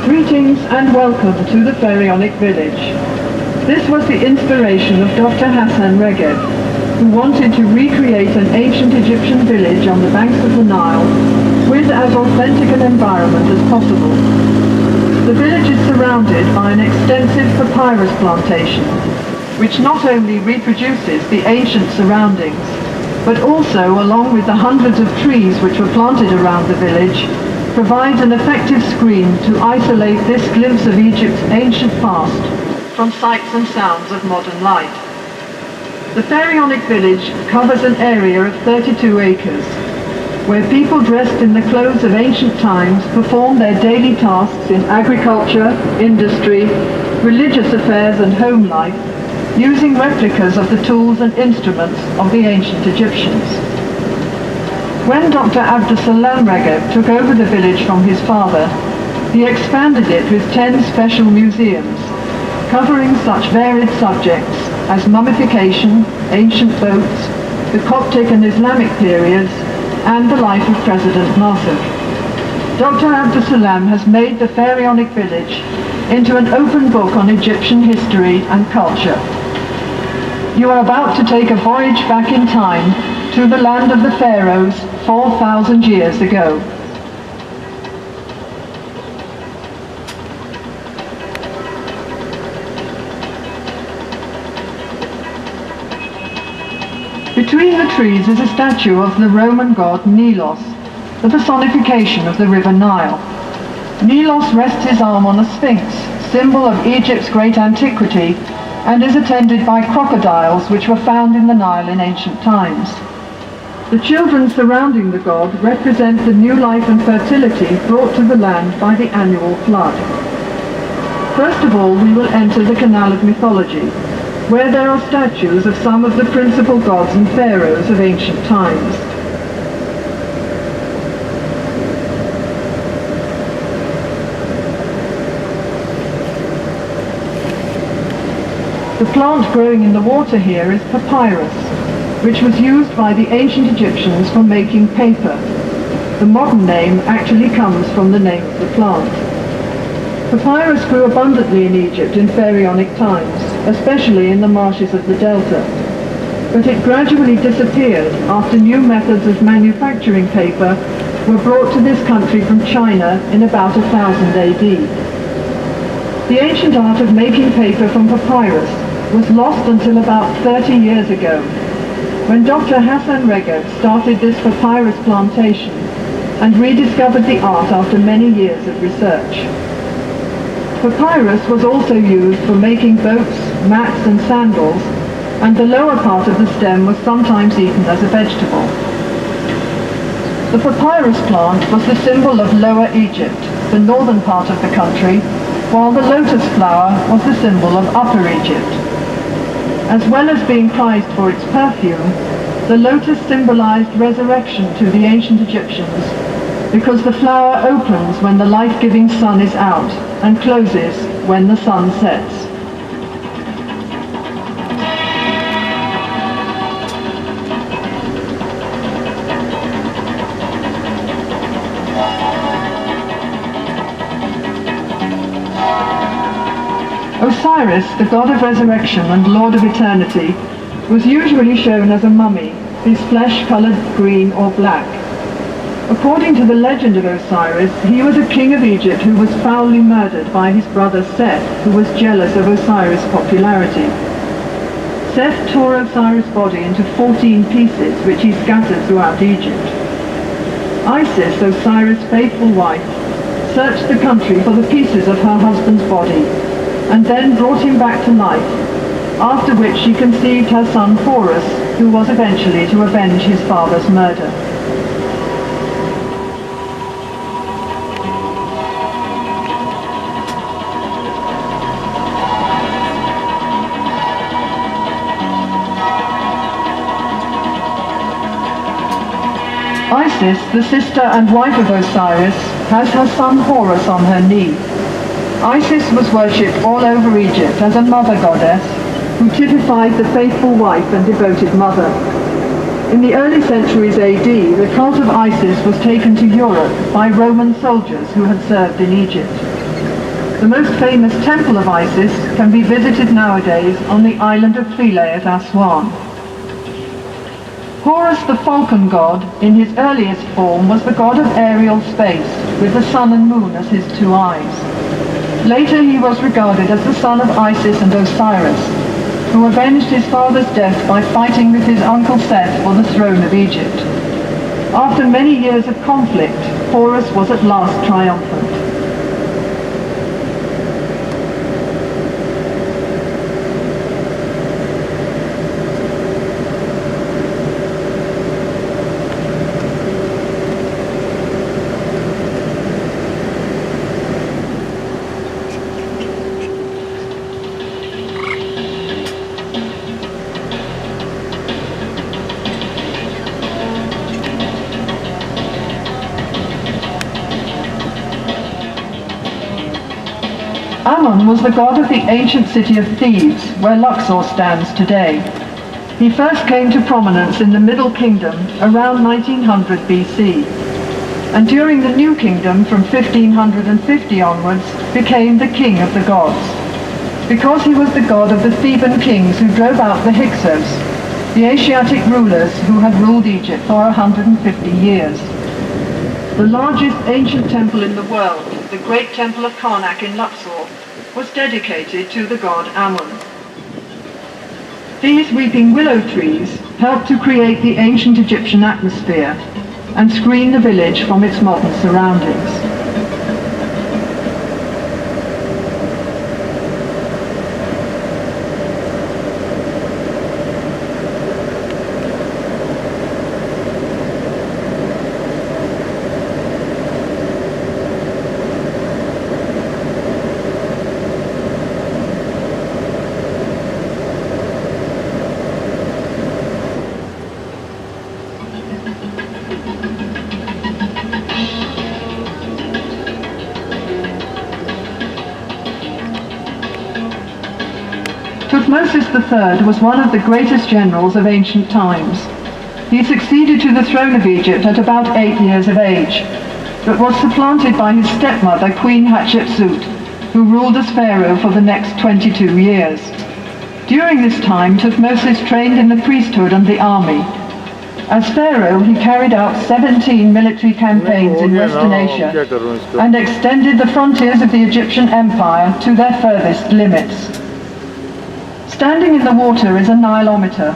Greetings and welcome to the Pharaonic village. This was the inspiration of Dr. Hassan Regeb, who wanted to recreate an ancient Egyptian village on the banks of the Nile with as authentic an environment as possible. The village is surrounded by an extensive papyrus plantation, which not only reproduces the ancient surroundings, but also, along with the hundreds of trees which were planted around the village, provides an effective screen to isolate this glimpse of Egypt's ancient past from sights and sounds of modern life. The Pharaonic village covers an area of 32 acres, where people dressed in the clothes of ancient times perform their daily tasks in agriculture, industry, religious affairs and home life, using replicas of the tools and instruments of the ancient Egyptians. When Dr. Abdusalam Regeb took over the village from his father, he expanded it with 10 special museums, covering such varied subjects as mummification, ancient boats, the Coptic and Islamic periods, and the life of President Nasser. Dr. Abdusalam has made the Pharaonic village into an open book on Egyptian history and culture. You are about to take a voyage back in time to the land of the pharaohs 4,000 years ago. Between the trees is a statue of the Roman god Nilos, the personification of the river Nile. Nilos rests his arm on a sphinx, symbol of Egypt's great antiquity, and is attended by crocodiles which were found in the Nile in ancient times. The children surrounding the god represent the new life and fertility brought to the land by the annual flood. First of all, we will enter the Canal of Mythology, where there are statues of some of the principal gods and pharaohs of ancient times. The plant growing in the water here is papyrus, which was used by the ancient Egyptians for making paper. The modern name actually comes from the name of the plant. Papyrus grew abundantly in Egypt in Pharaonic times, especially in the marshes of the delta. But it gradually disappeared after new methods of manufacturing paper were brought to this country from China in about 1000 AD. The ancient art of making paper from papyrus was lost until about 30 years ago, when Dr. Hassan Regeb started this papyrus plantation and rediscovered the art after many years of research. Papyrus was also used for making boats, mats and sandals, and the lower part of the stem was sometimes eaten as a vegetable. The papyrus plant was the symbol of Lower Egypt, the northern part of the country, while the lotus flower was the symbol of Upper Egypt. As well as being prized for its perfume, the lotus symbolized resurrection to the ancient Egyptians, because the flower opens when the life-giving sun is out and closes when the sun sets. Osiris, the god of resurrection and lord of eternity, was usually shown as a mummy, his flesh colored green or black. According to the legend of Osiris, he was a king of Egypt who was foully murdered by his brother Seth, who was jealous of Osiris' popularity. Seth tore Osiris' body into 14 pieces, which he scattered throughout Egypt. Isis, Osiris' faithful wife, searched the country for the pieces of her husband's body, and then brought him back to life, after which she conceived her son Horus, who was eventually to avenge his father's murder. Isis, the sister and wife of Osiris, has her son Horus on her knee. Isis was worshipped all over Egypt as a mother goddess who typified the faithful wife and devoted mother. In the early centuries AD, the cult of Isis was taken to Europe by Roman soldiers who had served in Egypt. The most famous temple of Isis can be visited nowadays on the island of Philae at Aswan. Horus, the falcon god, in his earliest form was the god of aerial space, with the sun and moon as his two eyes. Later he was regarded as the son of Isis and Osiris, who avenged his father's death by fighting with his uncle Seth for the throne of Egypt. After many years of conflict, Horus was at last triumphant. Ammon was the god of the ancient city of Thebes, where Luxor stands today. He first came to prominence in the Middle Kingdom around 1900 BC, and during the New Kingdom from 1550 onwards became the king of the gods. Because he was the god of the Theban kings who drove out the Hyksos, the Asiatic rulers who had ruled Egypt for 150 years. The largest ancient temple in the world, the Great Temple of Karnak in Luxor, was dedicated to the god Ammon. These weeping willow trees helped to create the ancient Egyptian atmosphere and screen the village from its modern surroundings. Tutmosis III was one of the greatest generals of ancient times. He succeeded to the throne of Egypt at about 8 years of age, but was supplanted by his stepmother, Queen Hatshepsut, who ruled as pharaoh for the next 22 years. During this time, Tutmosis trained in the priesthood and the army. As pharaoh, he carried out 17 military campaigns in Western Asia and extended the frontiers of the Egyptian empire to their furthest limits. Standing in the water is a Nilometer,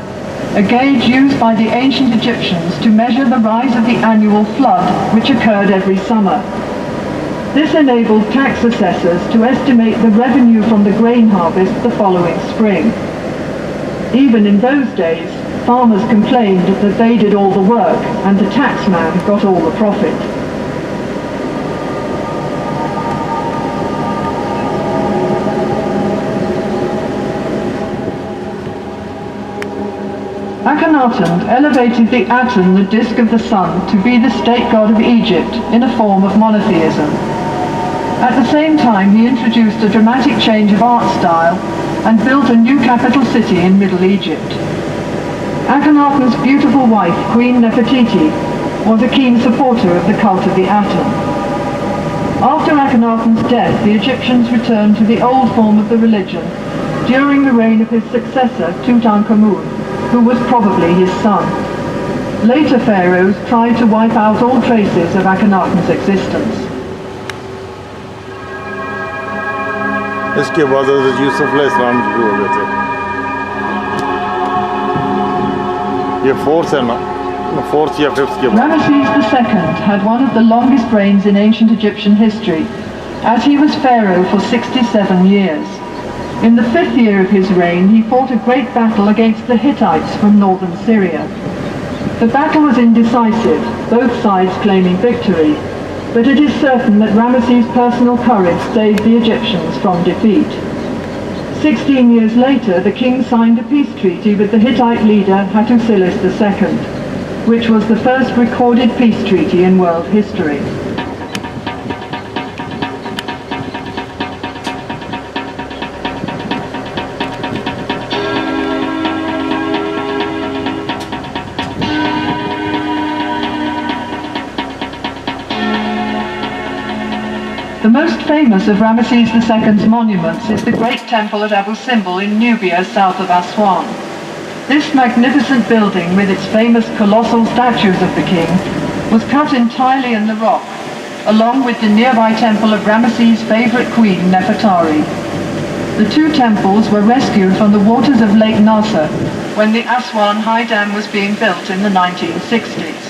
a gauge used by the ancient Egyptians to measure the rise of the annual flood, which occurred every summer. This enabled tax assessors to estimate the revenue from the grain harvest the following spring. Even in those days, farmers complained that they did all the work and the taxman got all the profit. Akhenaten elevated the Aten, the disk of the sun, to be the state god of Egypt in a form of monotheism. At the same time, he introduced a dramatic change of art style and built a new capital city in Middle Egypt. Akhenaten's beautiful wife, Queen Nefertiti, was a keen supporter of the cult of the Aten. After Akhenaten's death, the Egyptians returned to the old form of the religion during the reign of his successor, Tutankhamun, who was probably his son. Later pharaohs tried to wipe out all traces of Akhenaten's existence. इसके बाद यूसुफ अलैहिस्सलाम शुरू हो गए थे। ये fourth है ना, फोर्थ या फिफ्थ के बाद। Ramesses II had one of the longest reigns in ancient Egyptian history, as he was pharaoh for 67 years. In the 5th year of his reign, he fought a great battle against the Hittites from northern Syria. The battle was indecisive, both sides claiming victory, but it is certain that Ramesses' personal courage saved the Egyptians from defeat. 16 years later, the king signed a peace treaty with the Hittite leader Hattusilis II, which was the first recorded peace treaty in world history. The most famous of Ramesses II's monuments is the great temple at Abu Simbel in Nubia, south of Aswan. This magnificent building, with its famous colossal statues of the king, was cut entirely in the rock, along with the nearby temple of Ramesses' favorite queen, Nefertari. The two temples were rescued from the waters of Lake Nasser when the Aswan High Dam was being built in the 1960s.